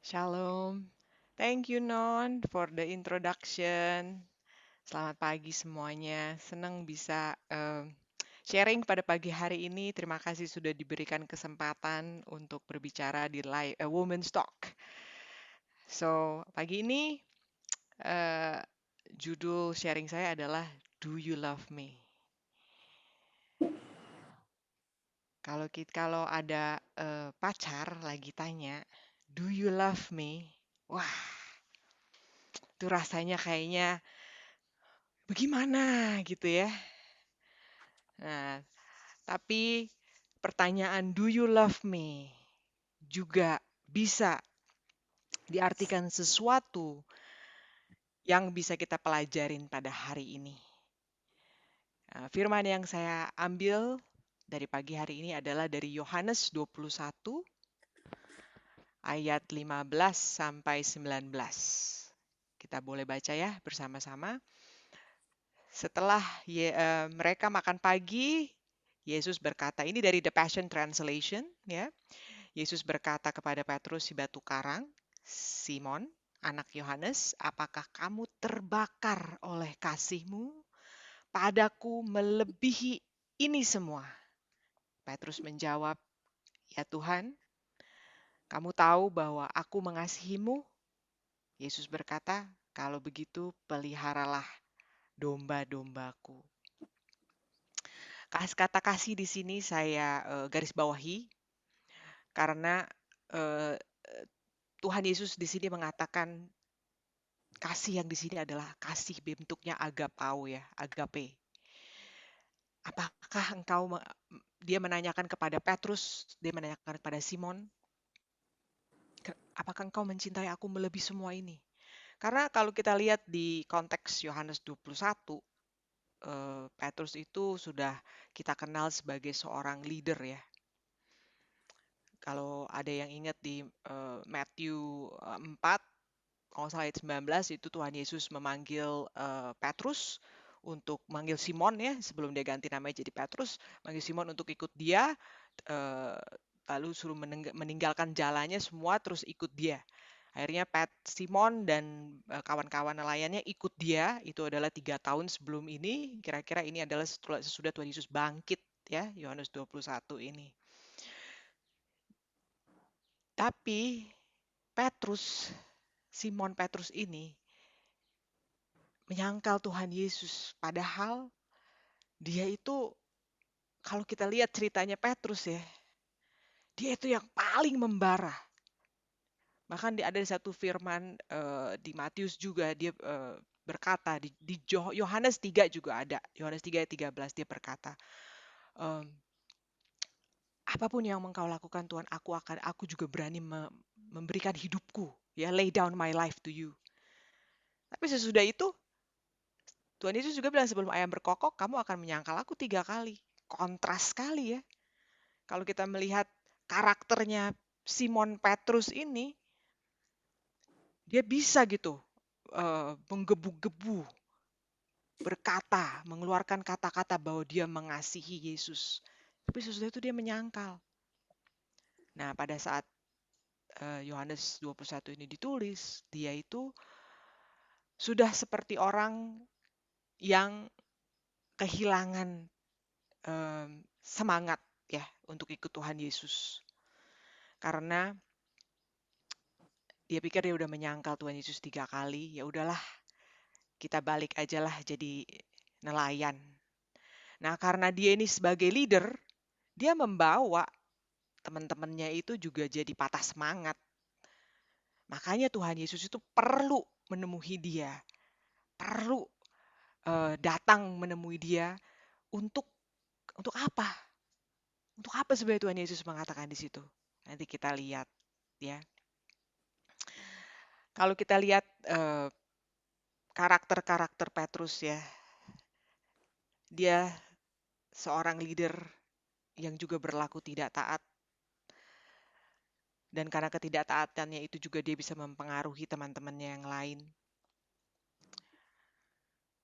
Shalom. Thank you, Non, for the introduction. Selamat pagi semuanya. Senang bisa sharing pada pagi hari ini. Terima kasih sudah diberikan kesempatan untuk berbicara di Women's Talk. So, pagi ini eh, judul sharing saya adalah Do You Love Me? Kalau ada pacar lagi tanya, Do you love me? Wah, itu rasanya kayaknya bagaimana gitu ya. Nah, tapi pertanyaan do you love me juga bisa diartikan sesuatu yang bisa kita pelajarin pada hari ini. Firman yang saya ambil dari pagi hari ini adalah dari Yohanes 21 ayat 15 sampai 19. Kita boleh baca ya bersama-sama. Setelah mereka makan pagi, Yesus berkata, ini dari The Passion Translation ya. Yesus berkata kepada Petrus si batu karang, Simon, anak Yohanes, apakah kamu terbakar oleh kasihmu padaku melebihi ini semua? Petrus menjawab, ya Tuhan, kamu tahu bahwa aku mengasihimu. Yesus berkata, kalau begitu peliharalah domba-dombaku. Kata kasih di sini saya garis bawahi karena eh, Tuhan Yesus di sini mengatakan kasih yang di sini adalah kasih bentuknya agapao ya, agape. Apakah dia menanyakan kepada Petrus, dia menanyakan kepada Simon, apakah engkau mencintai aku melebihi semua ini? Karena kalau kita lihat di konteks Yohanes 21, Petrus itu sudah kita kenal sebagai seorang leader ya. Kalau ada yang ingat di Matthew 4, kalau salah ayat 19 itu Tuhan Yesus memanggil Petrus untuk manggil Simon ya sebelum dia ganti namanya jadi Petrus, manggil Simon untuk ikut dia, eh, lalu suruh meninggalkan jalannya semua terus ikut dia. Akhirnya Simon dan kawan-kawan nelayannya ikut dia. Itu adalah 3 tahun sebelum ini. Kira-kira ini adalah sesudah Tuhan Yesus bangkit ya, Yohanes 21 ini. Tapi Simon Petrus ini menyangkal Tuhan Yesus. Padahal dia itu, kalau kita lihat ceritanya Petrus ya, dia itu yang paling membara. Bahkan ada satu firman di Matius juga dia berkata, di Yohanes 3 juga ada. Yohanes 3 ayat 13 dia berkata, ehm, apapun yang engkau lakukan Tuhan, aku juga berani memberikan hidupku, ya, lay down my life to you. Tapi sesudah itu Tuhan Yesus juga bilang sebelum ayam berkokok, kamu akan menyangkal aku 3 kali. Kontras sekali ya. Kalau kita melihat karakternya Simon Petrus ini, dia bisa gitu menggebu-gebu berkata, mengeluarkan kata-kata bahwa dia mengasihi Yesus. Tapi sesudah itu dia menyangkal. Nah, pada saat Yohanes 21 ini ditulis, dia itu sudah seperti orang yang kehilangan semangat ya untuk ikut Tuhan Yesus. Karena dia pikir dia udah menyangkal Tuhan Yesus 3 kali, ya udahlah kita balik aja lah jadi nelayan. Nah, karena dia ini sebagai leader, dia membawa teman-temannya itu juga jadi patah semangat. Makanya Tuhan Yesus itu perlu menemui dia, perlu datang menemui dia untuk apa? Untuk apa sebenarnya Tuhan Yesus mengatakan di situ? Nanti kita lihat ya. Kalau kita lihat karakter-karakter Petrus ya, dia seorang leader yang juga berlaku tidak taat. Dan karena ketidaktaatannya itu juga dia bisa mempengaruhi teman-temannya yang lain.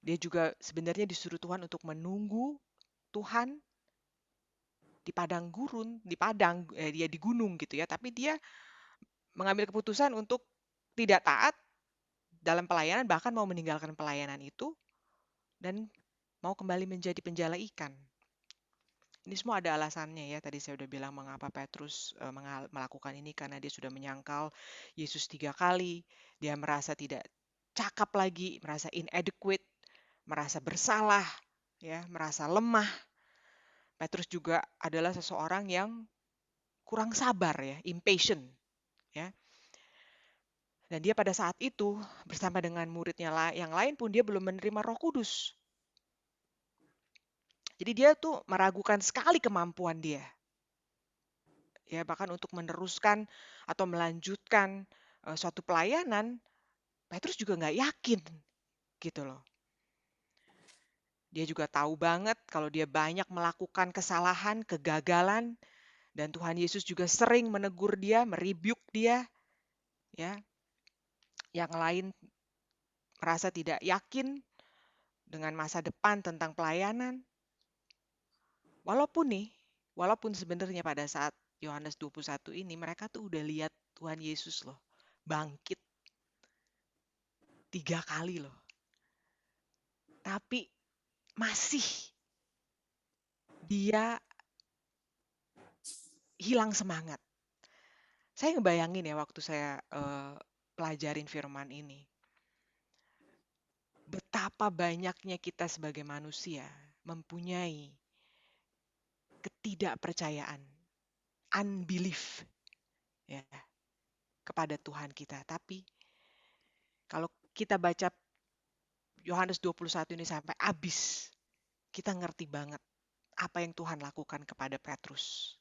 Dia juga sebenarnya disuruh Tuhan untuk menunggu Tuhan di padang gurun, dia di gunung gitu ya, tapi dia mengambil keputusan untuk tidak taat dalam pelayanan, bahkan mau meninggalkan pelayanan itu dan mau kembali menjadi penjala ikan. Ini semua ada alasannya ya. Tadi saya udah bilang mengapa Petrus melakukan ini, karena dia sudah menyangkal Yesus 3 kali. Dia merasa tidak cakap lagi, merasa inadequate, merasa bersalah, ya, merasa lemah. Petrus juga adalah seseorang yang kurang sabar ya, impatient, ya. Dan dia pada saat itu bersama dengan muridnya yang lain pun dia belum menerima Roh Kudus. Jadi dia tuh meragukan sekali kemampuan dia. Ya, bahkan untuk meneruskan atau melanjutkan suatu pelayanan, Petrus juga nggak yakin gitu loh. Dia juga tahu banget kalau dia banyak melakukan kesalahan, kegagalan, dan Tuhan Yesus juga sering menegur dia, merebuke dia, ya. Yang lain merasa tidak yakin dengan masa depan tentang pelayanan. Walaupun sebenarnya pada saat Yohanes 21 ini mereka tuh udah lihat Tuhan Yesus loh bangkit 3 kali loh. Tapi masih dia hilang semangat. Saya ngebayangin ya waktu saya pelajarin firman ini. Betapa banyaknya kita sebagai manusia mempunyai ketidakpercayaan, unbelief ya kepada Tuhan kita. Tapi kalau kita baca Yohanes 21 ini sampai habis, kita ngerti banget apa yang Tuhan lakukan kepada Petrus.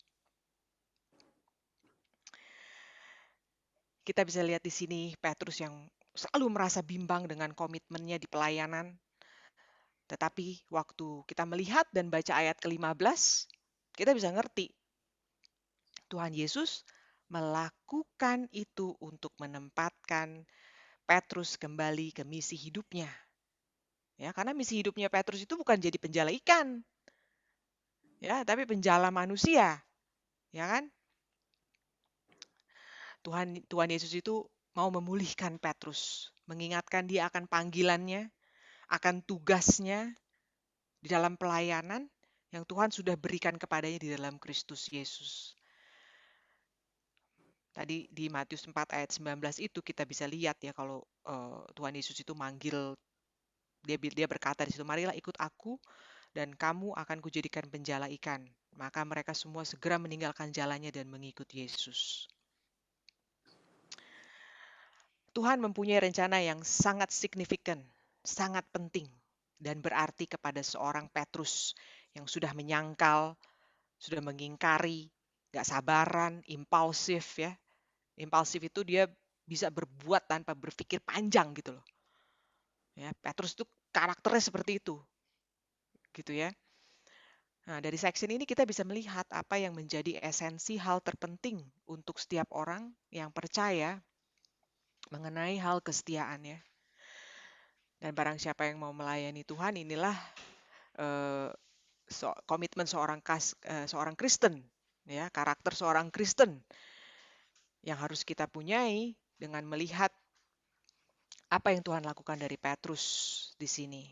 Kita bisa lihat di sini Petrus yang selalu merasa bimbang dengan komitmennya di pelayanan. Tetapi waktu kita melihat dan baca ayat ke-15, kita bisa ngerti Tuhan Yesus melakukan itu untuk menempatkan Petrus kembali ke misi hidupnya. Ya, karena misi hidupnya Petrus itu bukan jadi penjala ikan. Ya, tapi penjala manusia. Ya kan? Tuhan Yesus itu mau memulihkan Petrus, mengingatkan dia akan panggilannya, akan tugasnya di dalam pelayanan yang Tuhan sudah berikan kepadanya di dalam Kristus Yesus. Tadi di Matius 4 ayat 19 itu kita bisa lihat ya kalau Tuhan Yesus itu manggil, dia berkata di situ, marilah ikut aku dan kamu akan kujadikan penjala ikan. Maka mereka semua segera meninggalkan jalannya dan mengikut Yesus. Tuhan mempunyai rencana yang sangat signifikan, sangat penting, dan berarti kepada seorang Petrus yang sudah menyangkal, sudah mengingkari, gak sabaran, impulsif ya. Impulsif itu dia bisa berbuat tanpa berpikir panjang gitu loh. Ya, Petrus itu karakternya seperti itu. Gitu ya. Nah, dari section ini kita bisa melihat apa yang menjadi esensi hal terpenting untuk setiap orang yang percaya mengenai hal kesetiaan ya. Dan barang siapa yang mau melayani Tuhan, inilah eh, komitmen seorang Kristen, ya, karakter seorang Kristen yang harus kita punyai dengan melihat apa yang Tuhan lakukan dari Petrus di sini.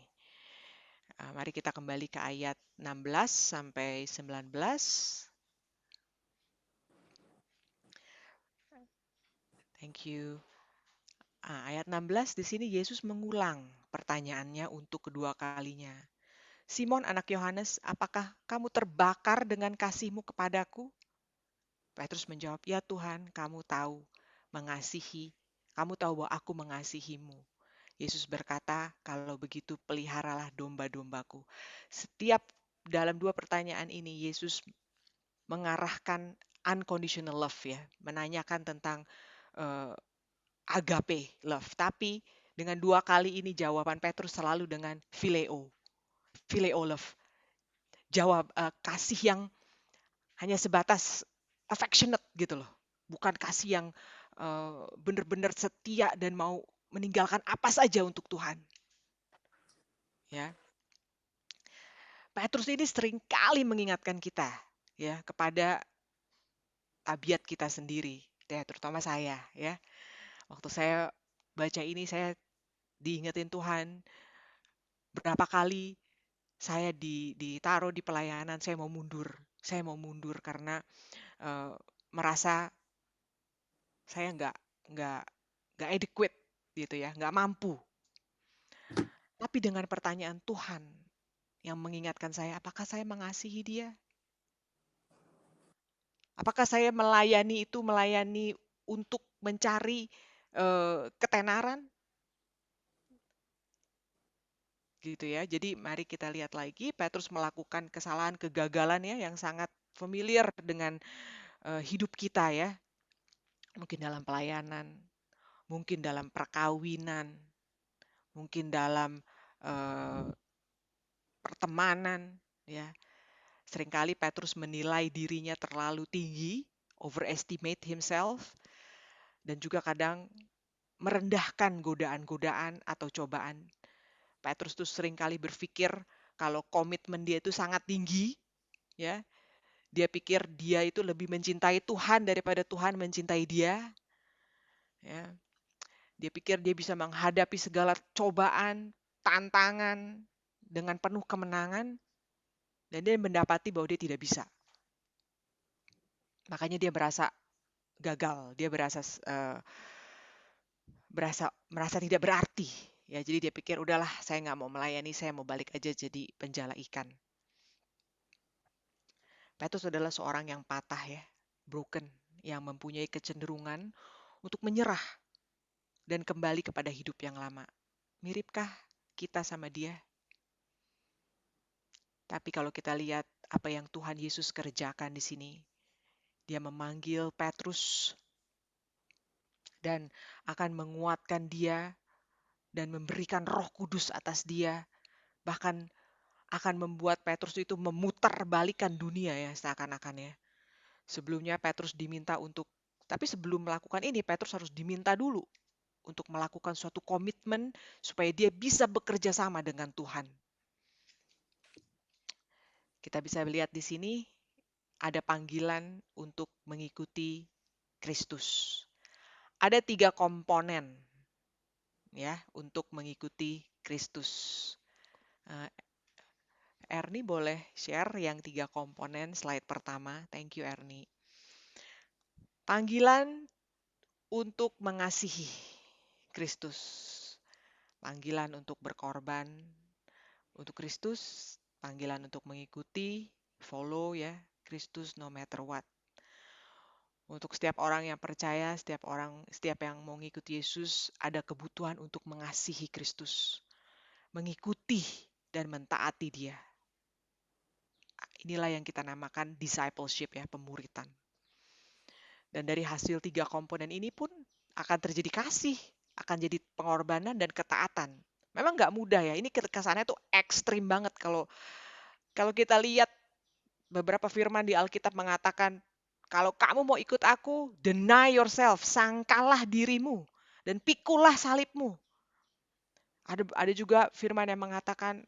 Mari kita kembali ke ayat 16 sampai 19. Thank you. Ayat 16 di sini Yesus mengulang pertanyaannya untuk kedua kalinya. Simon anak Yohanes, apakah kamu terbakar dengan kasihmu kepadaku? Petrus menjawab, ya Tuhan, kamu tahu bahwa aku mengasihimu. Yesus berkata, kalau begitu peliharalah domba-dombaku. Setiap dalam dua pertanyaan ini Yesus mengarahkan unconditional love ya, menanyakan tentang agape love. Tapi dengan dua kali ini jawaban Petrus selalu dengan phileo love. Kasih yang hanya sebatas affectionate gitu loh. Bukan kasih yang benar-benar setia dan mau meninggalkan apa saja untuk Tuhan. Ya. Petrus ini seringkali mengingatkan kita ya kepada tabiat kita sendiri ya, terutama saya ya. Waktu saya baca ini, saya diingetin Tuhan berapa kali saya ditaruh di pelayanan, saya mau mundur. Saya mau mundur karena eh, merasa saya nggak nggak adequate gitu ya, nggak mampu. Tapi dengan pertanyaan Tuhan yang mengingatkan saya, apakah saya mengasihi dia? Apakah saya melayani untuk mencari ketenaran? Gitu ya. Jadi mari kita lihat lagi, Petrus melakukan kesalahan, kegagalan ya yang sangat familiar dengan hidup kita ya. Mungkin dalam pelayanan, mungkin dalam perkawinan, mungkin dalam eh, pertemanan ya. Seringkali Petrus menilai dirinya terlalu tinggi, overestimate himself, dan juga kadang merendahkan godaan-godaan atau cobaan. Petrus tuh seringkali berpikir kalau komitmen dia itu sangat tinggi, ya. Dia pikir dia itu lebih mencintai Tuhan daripada Tuhan mencintai dia, ya. Dia pikir dia bisa menghadapi segala cobaan, tantangan dengan penuh kemenangan, dan dia mendapati bahwa dia tidak bisa. Makanya dia merasa gagal, dia merasa tidak berarti. Ya, jadi dia pikir udahlah, saya nggak mau melayani, saya mau balik aja jadi penjala ikan. Petrus adalah seorang yang patah ya, broken, yang mempunyai kecenderungan untuk menyerah dan kembali kepada hidup yang lama. Miripkah kita sama dia? Tapi kalau kita lihat apa yang Tuhan Yesus kerjakan di sini, dia memanggil Petrus dan akan menguatkan dia dan memberikan Roh Kudus atas dia, bahkan akan membuat Petrus itu memutarbalikkan dunia ya seakan-akan ya. Sebelumnya Petrus diminta untuk, tapi sebelum melakukan ini Petrus harus diminta dulu untuk melakukan suatu komitmen supaya dia bisa bekerja sama dengan Tuhan. Kita bisa lihat di sini ada panggilan untuk mengikuti Kristus. Ada 3 komponen ya untuk mengikuti Kristus. Ernie boleh share yang 3 komponen slide pertama. Thank you Ernie. Panggilan untuk mengasihi Kristus. Panggilan untuk berkorban untuk Kristus, panggilan untuk mengikuti, follow ya, Kristus no matter what. Untuk setiap orang yang percaya, setiap yang mau ngikuti Yesus, ada kebutuhan untuk mengasihi Kristus, mengikuti dan mentaati Dia. Inilah yang kita namakan discipleship ya, pemuritan. Dan dari hasil 3 komponen ini pun akan terjadi kasih, akan jadi pengorbanan dan ketaatan. Memang nggak mudah ya, ini kesannya tuh ekstrim banget kalau kita lihat beberapa firman di Alkitab mengatakan, kalau kamu mau ikut aku, deny yourself, sangkallah dirimu, dan pikulah salibmu. Ada juga firman yang mengatakan,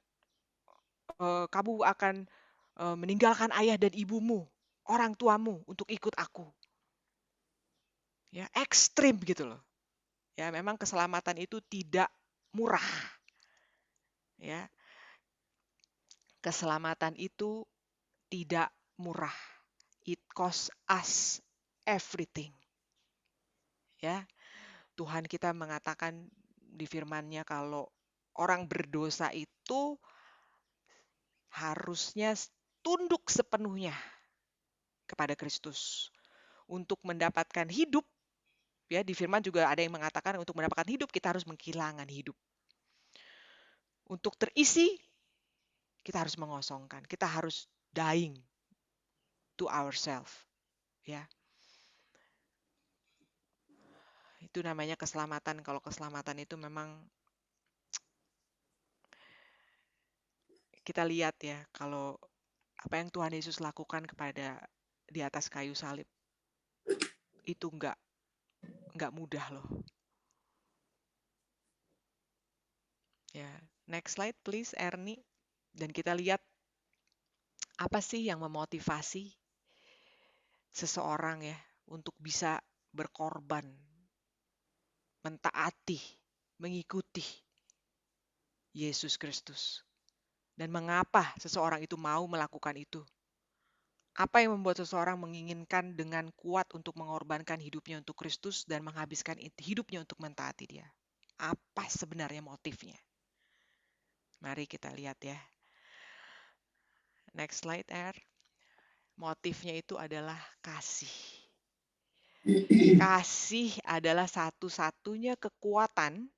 kamu akan meninggalkan ayah dan ibumu, orang tuamu untuk ikut aku. Ya, ekstrim gitu loh. Ya, memang keselamatan itu tidak murah. Ya, keselamatan itu tidak murah. It costs us everything. Ya, Tuhan kita mengatakan di firman-Nya kalau orang berdosa itu harusnya tunduk sepenuhnya kepada Kristus untuk mendapatkan hidup. Ya, di firman juga ada yang mengatakan untuk mendapatkan hidup kita harus menghilangkan hidup. Untuk terisi kita harus mengosongkan, kita harus dying to ourselves. Ya, itu namanya keselamatan. Kalau keselamatan itu memang kita lihat ya, kalau apa yang Tuhan Yesus lakukan kepada di atas kayu salib itu nggak mudah loh. Ya, next slide please Ernie. Dan kita lihat apa sih yang memotivasi seseorang ya untuk bisa berkorban, mentaati, mengikuti Yesus Kristus. Dan mengapa seseorang itu mau melakukan itu? Apa yang membuat seseorang menginginkan dengan kuat untuk mengorbankan hidupnya untuk Kristus dan menghabiskan hidupnya untuk mentaati Dia? Apa sebenarnya motifnya? Mari kita lihat ya. Next slide, R. Motifnya itu adalah kasih. Kasih adalah satu-satunya kekuatan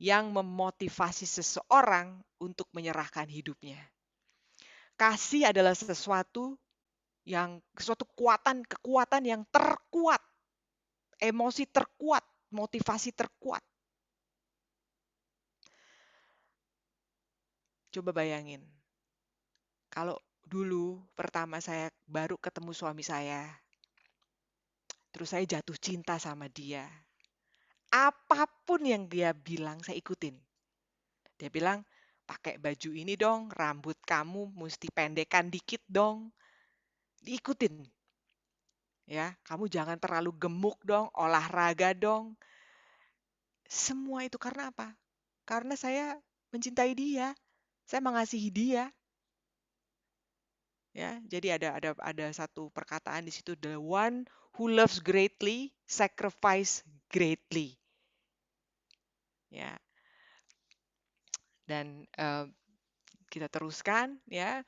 yang memotivasi seseorang untuk menyerahkan hidupnya. Kasih adalah suatu kekuatan yang terkuat, emosi terkuat, motivasi terkuat. Coba bayangin, kalau dulu pertama saya baru ketemu suami saya, terus saya jatuh cinta sama dia. Apapun yang dia bilang, saya ikutin. Dia bilang, pakai baju ini dong, rambut kamu mesti pendekan dikit dong. Diikutin. Ya, kamu jangan terlalu gemuk dong, olahraga dong. Semua itu karena apa? Karena saya mencintai dia, saya mengasihi dia. Ya, jadi ada satu perkataan di situ, the one who loves greatly sacrifice greatly. Ya. Dan kita teruskan ya.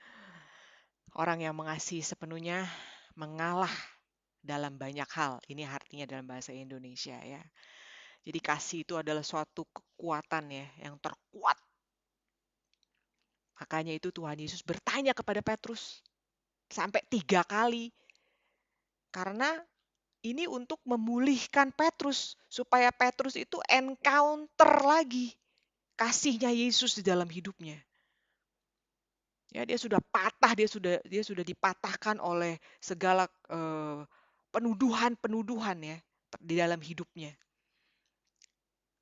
Orang yang mengasihi sepenuhnya mengalah dalam banyak hal. Ini artinya dalam bahasa Indonesia ya. Jadi kasih itu adalah suatu kekuatan ya yang terkuat. Makanya itu Tuhan Yesus bertanya kepada Petrus sampai 3 kali. Karena ini untuk memulihkan Petrus supaya Petrus itu encounter lagi kasihnya Yesus di dalam hidupnya. Ya, dia sudah patah, dia sudah dipatahkan oleh segala penuduhan-penuduhan ya di dalam hidupnya.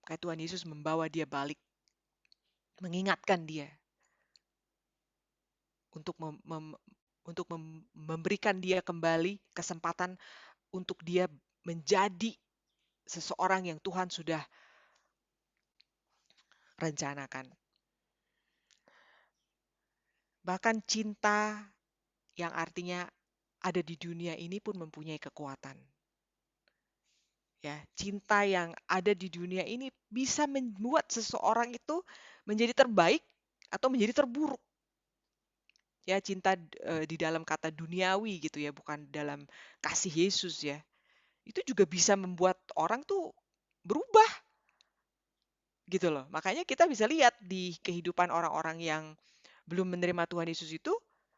Kayak Tuhan Yesus membawa dia balik, mengingatkan dia untuk memberikan dia kembali kesempatan untuk dia menjadi seseorang yang Tuhan sudah rencanakan. Bahkan cinta yang artinya ada di dunia ini pun mempunyai kekuatan. Ya, cinta yang ada di dunia ini bisa membuat seseorang itu menjadi terbaik atau menjadi terburuk. Ya, cinta di dalam kata duniawi gitu ya, bukan dalam kasih Yesus ya. Itu juga bisa membuat orang tuh berubah gitu loh. Makanya kita bisa lihat di kehidupan orang-orang yang belum menerima Tuhan Yesus itu,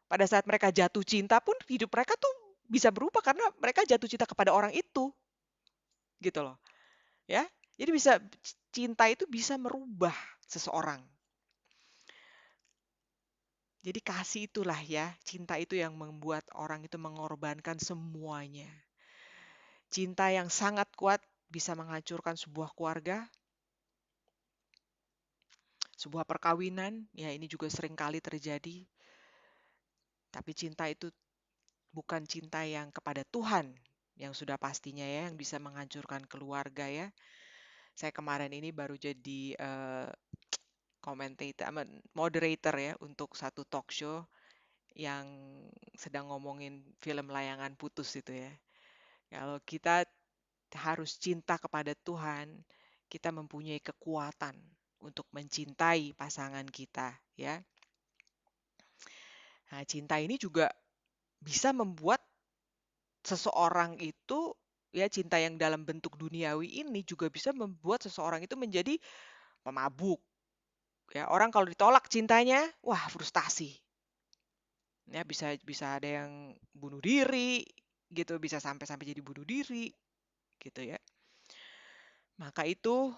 pada saat mereka jatuh cinta pun hidup mereka tuh bisa berubah karena mereka jatuh cinta kepada orang itu. Gitu loh. Ya. Jadi cinta itu bisa merubah seseorang. Jadi kasih itulah ya, cinta itu yang membuat orang itu mengorbankan semuanya. Cinta yang sangat kuat bisa menghancurkan sebuah keluarga, sebuah perkawinan, ya ini juga sering kali terjadi. Tapi cinta itu bukan cinta yang kepada Tuhan, yang sudah pastinya ya, yang bisa menghancurkan keluarga ya. Saya kemarin ini baru jadi moderator ya untuk satu talk show yang sedang ngomongin film layangan putus itu ya. Kalau kita harus cinta kepada Tuhan, kita mempunyai kekuatan untuk mencintai pasangan kita ya. Nah, cinta ini juga bisa membuat seseorang itu ya, cinta yang dalam bentuk duniawi ini juga bisa membuat seseorang itu menjadi pemabuk. Ya, orang kalau ditolak cintanya, wah frustasi. Ya, bisa ada yang bunuh diri gitu, bisa sampai jadi bunuh diri gitu ya. Maka itu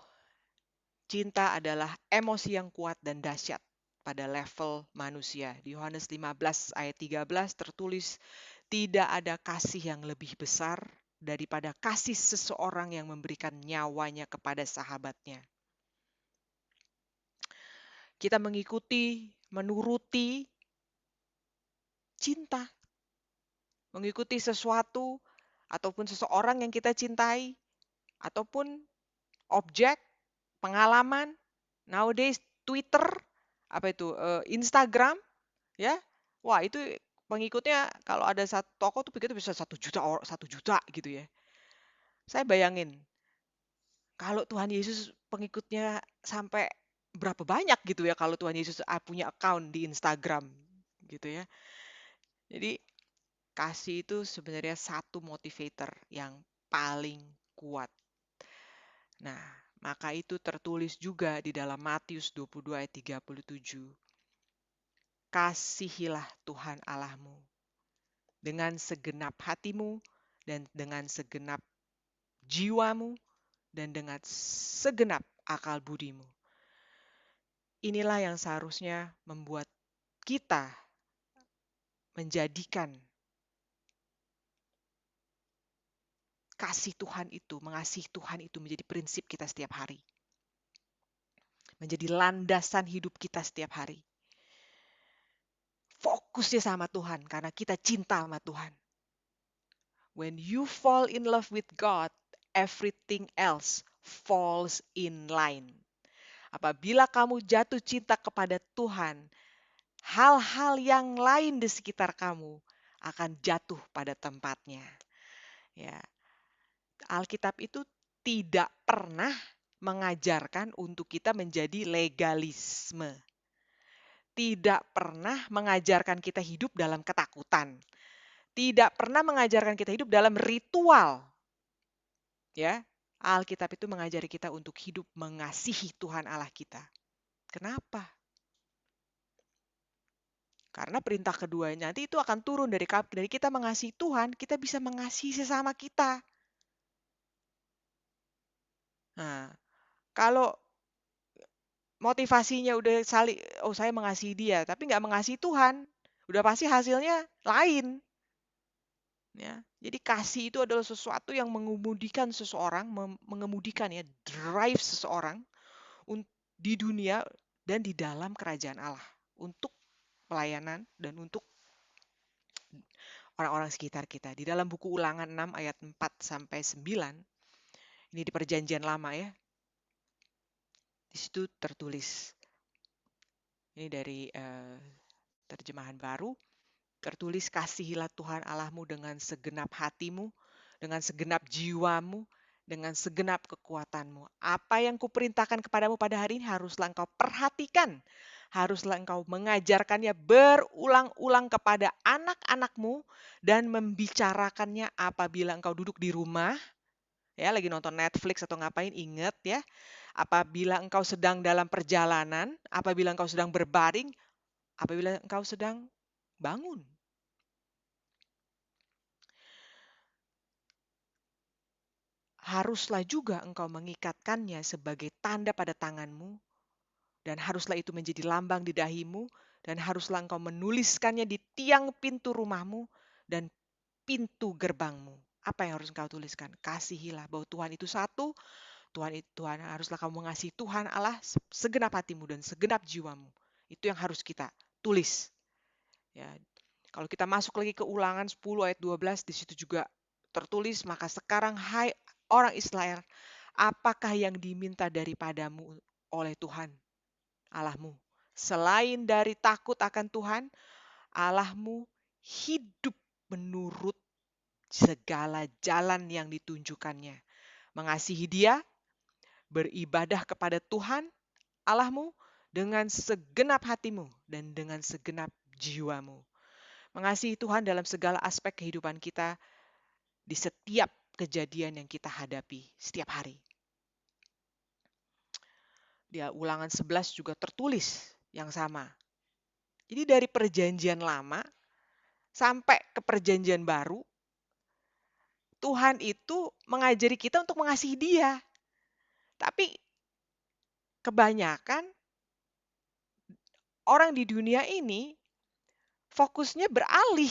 cinta adalah emosi yang kuat dan dahsyat pada level manusia. Di Yohanes 15 ayat 13 tertulis, tidak ada kasih yang lebih besar daripada kasih seseorang yang memberikan nyawanya kepada sahabatnya. Kita mengikuti, menuruti cinta. Mengikuti sesuatu ataupun seseorang yang kita cintai, ataupun objek, pengalaman, nowadays Twitter, Instagram, ya. Wah, itu pengikutnya kalau ada satu toko tuh begitu bisa 1 juta 1 juta gitu ya. Saya bayangin kalau Tuhan Yesus pengikutnya sampai berapa banyak gitu ya kalau Tuhan Yesus punya account di Instagram gitu ya. Jadi kasih itu sebenarnya satu motivator yang paling kuat. Nah, maka itu tertulis juga di dalam Matius 22 ayat 37. Kasihilah Tuhan Allahmu dengan segenap hatimu dan dengan segenap jiwamu dan dengan segenap akal budimu. Inilah yang seharusnya membuat kita menjadikan kasih Tuhan itu, mengasihi Tuhan itu menjadi prinsip kita setiap hari. Menjadi landasan hidup kita setiap hari. Fokusnya sama Tuhan karena kita cinta sama Tuhan. When you fall in love with God, everything else falls in line. Apabila kamu jatuh cinta kepada Tuhan, hal-hal yang lain di sekitar kamu akan jatuh pada tempatnya. Ya, Alkitab itu tidak pernah mengajarkan untuk kita menjadi legalisme. Tidak pernah mengajarkan kita hidup dalam ketakutan. Tidak pernah mengajarkan kita hidup dalam ritual. Ya, Alkitab itu mengajari kita untuk hidup mengasihi Tuhan Allah kita. Kenapa? Karena perintah keduanya nanti itu akan turun dari kita mengasihi Tuhan, kita bisa mengasihi sesama kita. Nah, kalau motivasinya udah saya mengasihi dia, tapi nggak mengasihi Tuhan, udah pasti hasilnya lain. Ya, jadi kasih itu adalah sesuatu yang mengemudikan seseorang, mengemudikan ya, drive seseorang di dunia dan di dalam kerajaan Allah untuk pelayanan dan untuk orang-orang sekitar kita. Di dalam buku Ulangan 6 ayat 4 sampai 9, ini di perjanjian lama ya. Di situ tertulis. Ini dari terjemahan baru. Tertulis, kasihilah Tuhan Allahmu dengan segenap hatimu, dengan segenap jiwamu, dengan segenap kekuatanmu. Apa yang kuperintahkan kepadamu pada hari ini haruslah engkau perhatikan. Haruslah engkau mengajarkannya berulang-ulang kepada anak-anakmu dan membicarakannya apabila engkau duduk di rumah, ya lagi nonton Netflix atau ngapain, ingat ya. Apabila engkau sedang dalam perjalanan, apabila engkau sedang berbaring, apabila engkau sedang bangun. Haruslah juga engkau mengikatkannya sebagai tanda pada tanganmu, dan haruslah itu menjadi lambang di dahimu, dan haruslah engkau menuliskannya di tiang pintu rumahmu dan pintu gerbangmu. Apa yang harus engkau tuliskan? Kasihilah, bahwa Tuhan itu satu. Tuhan haruslah kamu mengasihi Tuhan Allah segenap hatimu dan segenap jiwamu. Itu yang harus kita tulis. Ya, kalau kita masuk lagi ke Ulangan 10 ayat 12, di situ juga tertulis, maka sekarang hai orang Israel, apakah yang diminta daripadamu oleh Tuhan Allahmu? Selain dari takut akan Tuhan Allahmu, hidup menurut segala jalan yang ditunjukkannya. Mengasihi Dia, beribadah kepada Tuhan Allahmu dengan segenap hatimu dan dengan segenap jiwamu. Mengasihi Tuhan dalam segala aspek kehidupan kita di setiap kejadian yang kita hadapi setiap hari. Di Ulangan 11 juga tertulis yang sama. Jadi dari perjanjian lama sampai ke perjanjian baru, Tuhan itu mengajari kita untuk mengasihi Dia. Tapi kebanyakan orang di dunia ini fokusnya beralih.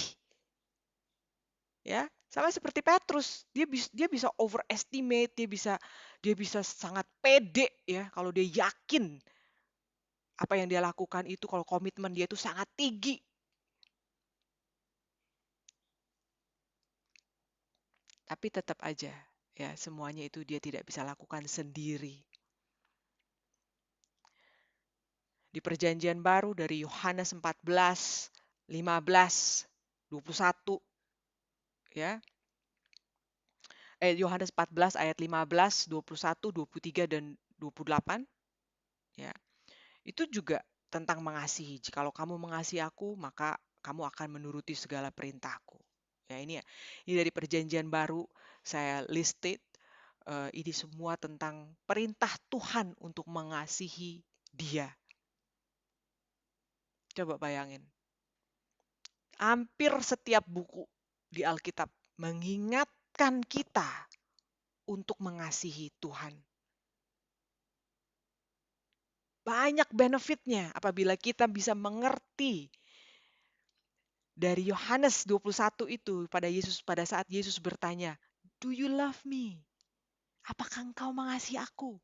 Ya, sama seperti Petrus, dia bisa overestimate, dia bisa sangat pede ya kalau dia yakin apa yang dia lakukan itu, kalau komitmen dia itu sangat tinggi. Tapi tetap aja, ya semuanya itu dia tidak bisa lakukan sendiri. Di Perjanjian Baru dari Yohanes 14, 15, 21, ya. Yohanes 14 ayat 15, 21, 23 dan 28, ya. Itu juga tentang mengasihi. Jikalau kamu mengasihi aku, maka kamu akan menuruti segala perintahku. Ya, ini dari Perjanjian Baru saya listed. Ini semua tentang perintah Tuhan untuk mengasihi Dia. Coba bayangin. Hampir setiap buku di Alkitab mengingatkan kita untuk mengasihi Tuhan. Banyak benefitnya apabila kita bisa mengerti. Dari Yohanes 21 itu pada saat Yesus bertanya, "Do you love me?" Apakah engkau mengasihi aku?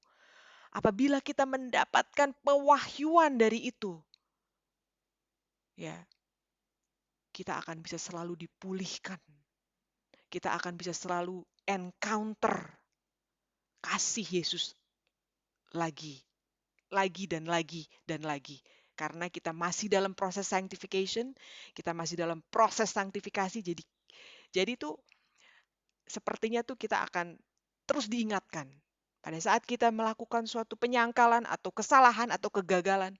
Apabila kita mendapatkan pewahyuan dari itu, ya, kita akan bisa selalu dipulihkan. Kita akan bisa selalu encounter kasih Yesus lagi, lagi dan lagi dan lagi. Karena kita masih dalam proses sanctification, kita masih dalam proses sanktifikasi, jadi tuh sepertinya tuh kita akan terus diingatkan. Pada saat kita melakukan suatu penyangkalan atau kesalahan atau kegagalan,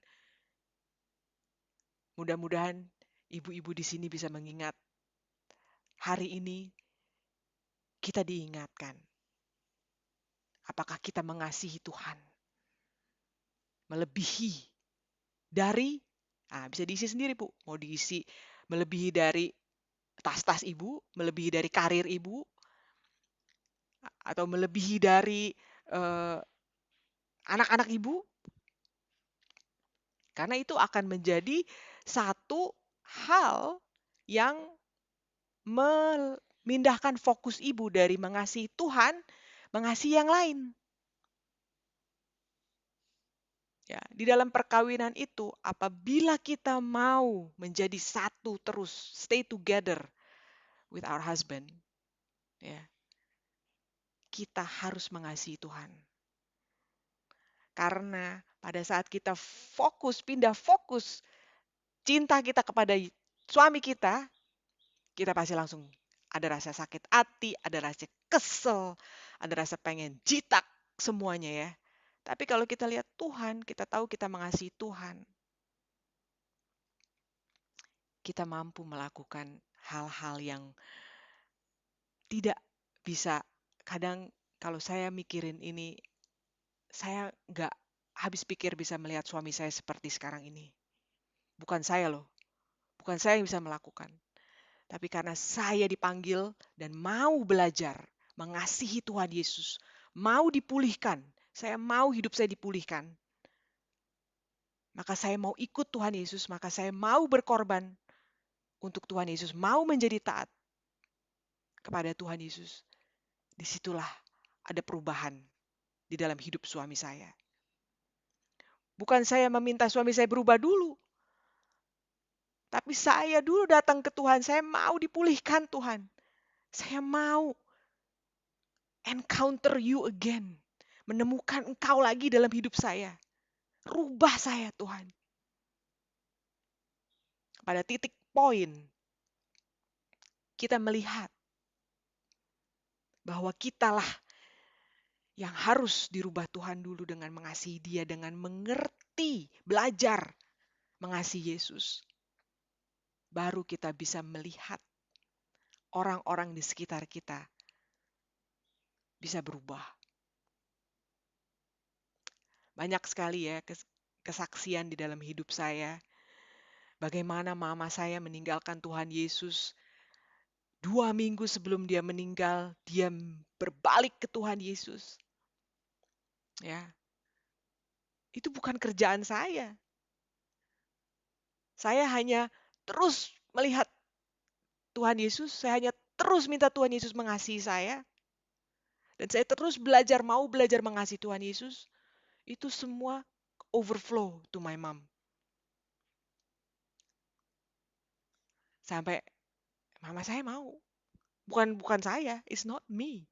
mudah-mudahan ibu-ibu di sini bisa mengingat hari ini kita diingatkan. Apakah kita mengasihi Tuhan? Melebihi dari, bisa diisi sendiri Bu. Mau diisi melebihi dari tas-tas ibu, melebihi dari karir ibu, atau melebihi dari anak-anak ibu. Karena itu akan menjadi satu hal yang memindahkan fokus ibu dari mengasihi Tuhan, mengasihi yang lain. Ya, di dalam perkawinan itu, apabila kita mau menjadi satu terus, stay together with our husband, ya, kita harus mengasihi Tuhan. Karena pada saat kita pindah fokus cinta kita kepada suami kita pasti langsung ada rasa sakit hati, ada rasa kesel, ada rasa pengen jitak semuanya ya. Tapi kalau kita lihat Tuhan, kita tahu kita mengasihi Tuhan, kita mampu melakukan hal-hal yang tidak bisa. Kadang kalau saya mikirin ini, saya nggak habis pikir bisa melihat suami saya seperti sekarang ini. Bukan saya loh, bukan saya yang bisa melakukan. Tapi karena saya dipanggil dan mau belajar mengasihi Tuhan Yesus, mau dipulihkan, saya mau hidup saya dipulihkan. Maka saya mau ikut Tuhan Yesus, maka saya mau berkorban untuk Tuhan Yesus, mau menjadi taat kepada Tuhan Yesus. Disitulah ada perubahan di dalam hidup suami saya. Bukan saya meminta suami saya berubah dulu, tapi saya dulu datang ke Tuhan, saya mau dipulihkan Tuhan. Saya mau encounter you again. Menemukan engkau lagi dalam hidup saya. Rubah saya Tuhan. Pada titik poin, kita melihat bahwa kitalah yang harus dirubah Tuhan dulu dengan mengasihi Dia, dengan mengerti, belajar mengasihi Yesus. Baru kita bisa melihat orang-orang di sekitar kita bisa berubah. Banyak sekali ya kesaksian di dalam hidup saya. Bagaimana mama saya meninggalkan Tuhan Yesus. 2 minggu sebelum dia meninggal, dia berbalik ke Tuhan Yesus. Ya, itu bukan kerjaan saya. Saya hanya terus melihat Tuhan Yesus, saya hanya terus minta Tuhan Yesus mengasihi saya. Dan saya terus mau belajar mengasihi Tuhan Yesus. Itu semua overflow to my mom. Sampai mama saya mau. Bukan saya, it's not me.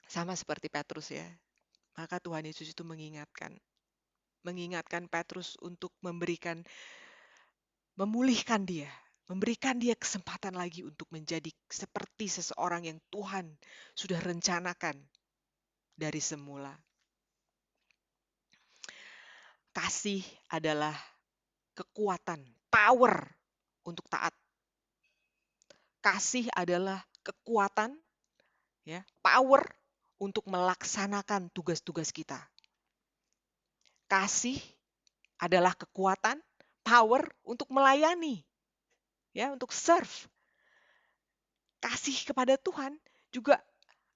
Sama seperti Petrus ya. Maka Tuhan Yesus itu mengingatkan Petrus untuk memulihkan dia, memberikan dia kesempatan lagi untuk menjadi seperti seseorang yang Tuhan sudah rencanakan dari semula. Kasih adalah kekuatan, power untuk taat. Kasih adalah kekuatan, ya, power untuk melaksanakan tugas-tugas kita. Kasih adalah kekuatan, power untuk melayani, ya, untuk serve. Kasih kepada Tuhan juga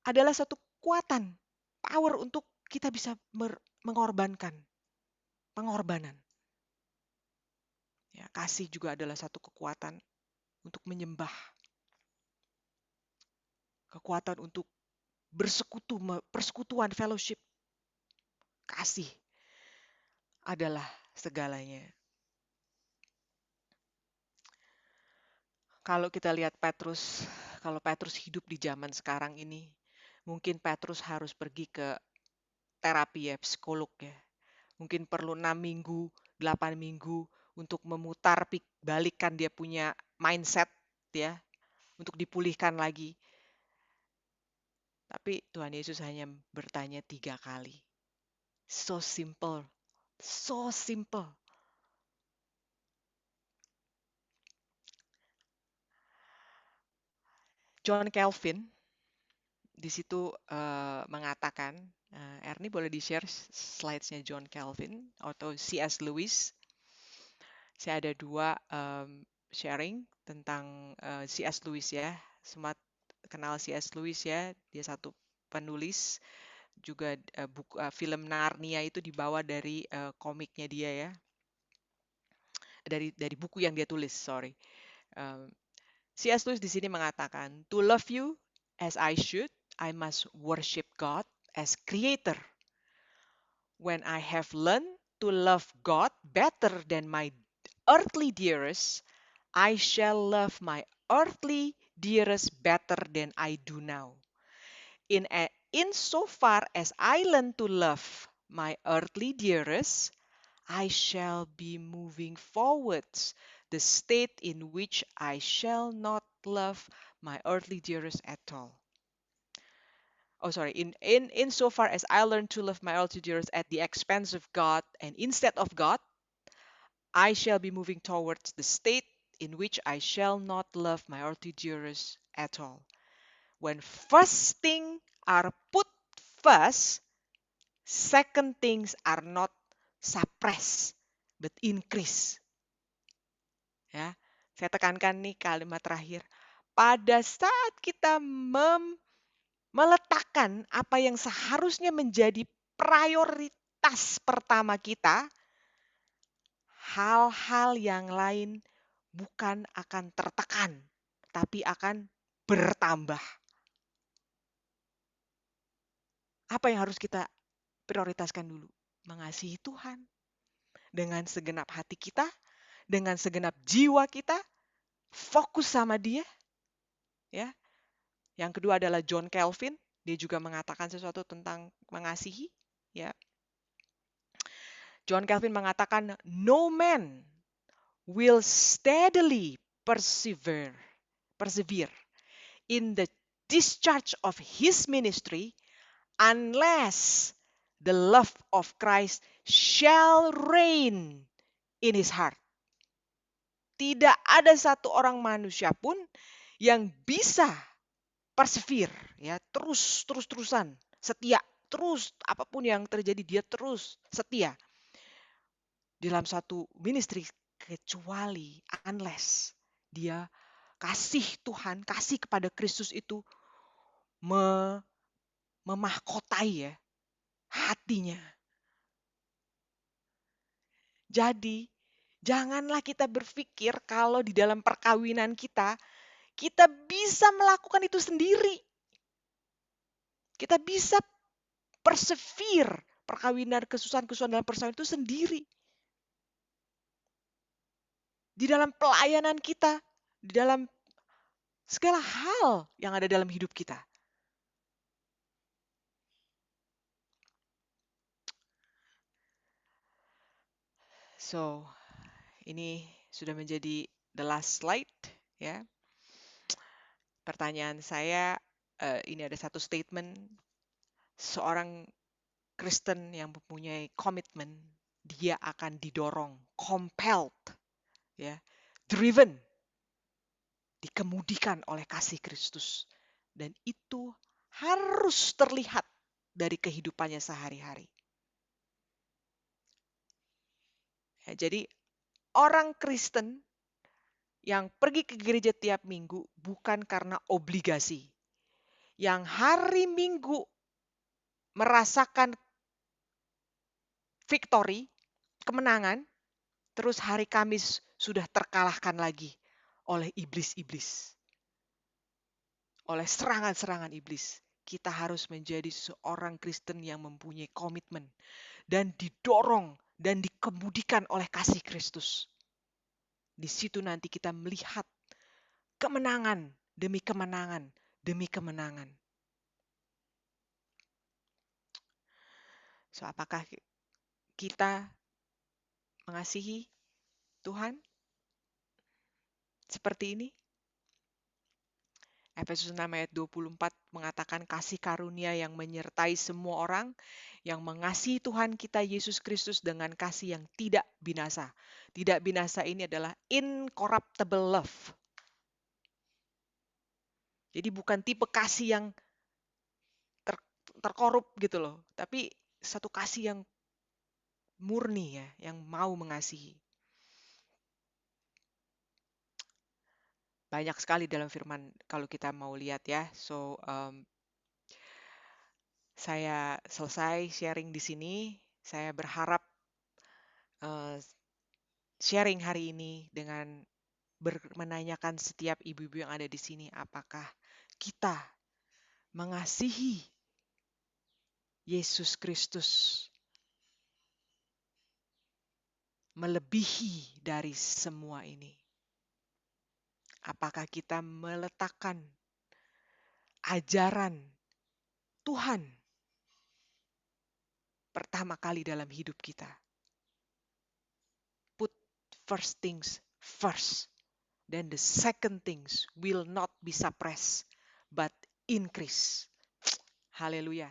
adalah satu kekuatan, power untuk kita bisa mengorbankan, pengorbanan. Ya, kasih juga adalah satu kekuatan untuk menyembah, kekuatan untuk persekutuan, fellowship. Kasih adalah segalanya. Kalau kita lihat Petrus, kalau Petrus hidup di zaman sekarang ini, mungkin Petrus harus pergi ke terapi ya, psikolog ya. Mungkin perlu 6 minggu, 8 minggu untuk memutar balikan dia punya mindset ya, untuk dipulihkan lagi. Tapi Tuhan Yesus hanya bertanya 3 kali. So simple. So simple. John Calvin di situ mengatakan, Ernie boleh di-share slides-nya John Calvin atau C.S. Lewis. Saya ada 2 sharing tentang C.S. Lewis ya. Semua kenal C.S. Lewis ya. Dia satu penulis, juga film Narnia itu dibawa dari komiknya dia ya. Dari buku yang dia tulis, sorry. C.S. Lewis di sini mengatakan, to love you as I should, I must worship God as creator. When I have learned to love God better than my earthly dearest, I shall love my earthly dearest better than I do now. In so far as I learn to love my earthly dearest, I shall be moving forwards, the state in which I shall not love my earthly dearest at all. Oh, sorry. In so far as I learn to love my earthly dearest at the expense of God and instead of God, I shall be moving towards the state in which I shall not love my earthly dearest at all. When first things are put first, second things are not suppressed but increase. Ya, saya tekankan nih kalimat terakhir. Pada saat kita meletakkan apa yang seharusnya menjadi prioritas pertama kita, hal-hal yang lain bukan akan tertekan, tapi akan bertambah. Apa yang harus kita prioritaskan dulu? Mengasihi Tuhan dengan segenap hati kita, dengan segenap jiwa kita, fokus sama Dia. Ya. Yang kedua adalah John Calvin, dia juga mengatakan sesuatu tentang mengasihi. Ya. John Calvin mengatakan, no man will steadily persevere in the discharge of his ministry unless the love of Christ shall reign in his heart. Tidak ada satu orang manusia pun yang bisa persevere, ya, terus-terusan, setia, terus apapun yang terjadi dia terus setia dalam satu ministry, kecuali unless dia kasih Tuhan, kasih kepada Kristus itu memahkotai ya hatinya. Jadi janganlah kita berpikir kalau di dalam perkawinan kita bisa melakukan itu sendiri. Kita bisa persevere perkawinan, kesusahan-kesusahan dalam perkawinan itu sendiri. Di dalam pelayanan kita, di dalam segala hal yang ada dalam hidup kita. So, ini sudah menjadi the last slide ya. Pertanyaan saya, ini ada satu statement, seorang Kristen yang mempunyai komitmen, dia akan didorong, compelled, ya, driven, dikemudikan oleh kasih Kristus. Dan itu harus terlihat dari kehidupannya sehari-hari. Ya, jadi orang Kristen yang pergi ke gereja tiap minggu bukan karena obligasi. Yang hari Minggu merasakan victory, kemenangan, terus hari Kamis sudah terkalahkan lagi oleh iblis-iblis. Oleh serangan-serangan iblis. Kita harus menjadi seorang Kristen yang mempunyai komitmen dan didorong dan dikemudikan oleh kasih Kristus. Di situ nanti kita melihat kemenangan demi kemenangan demi kemenangan. So, apakah kita mengasihi Tuhan seperti ini? Efesus 6 ayat 24 mengatakan kasih karunia yang menyertai semua orang yang mengasihi Tuhan kita Yesus Kristus dengan kasih yang tidak binasa. Tidak binasa ini adalah incorruptible love. Jadi bukan tipe kasih yang terkorup gitu loh, tapi satu kasih yang murni ya, yang mau mengasihi. Banyak sekali dalam firman kalau kita mau lihat ya. So, saya selesai sharing di sini. Saya berharap sharing hari ini dengan menanyakan setiap ibu-ibu yang ada di sini, apakah kita mengasihi Yesus Kristus melebihi dari semua ini? Apakah kita meletakkan ajaran Tuhan pertama kali dalam hidup kita? Put first things first. Then the second things will not be suppressed, but increase. Haleluya.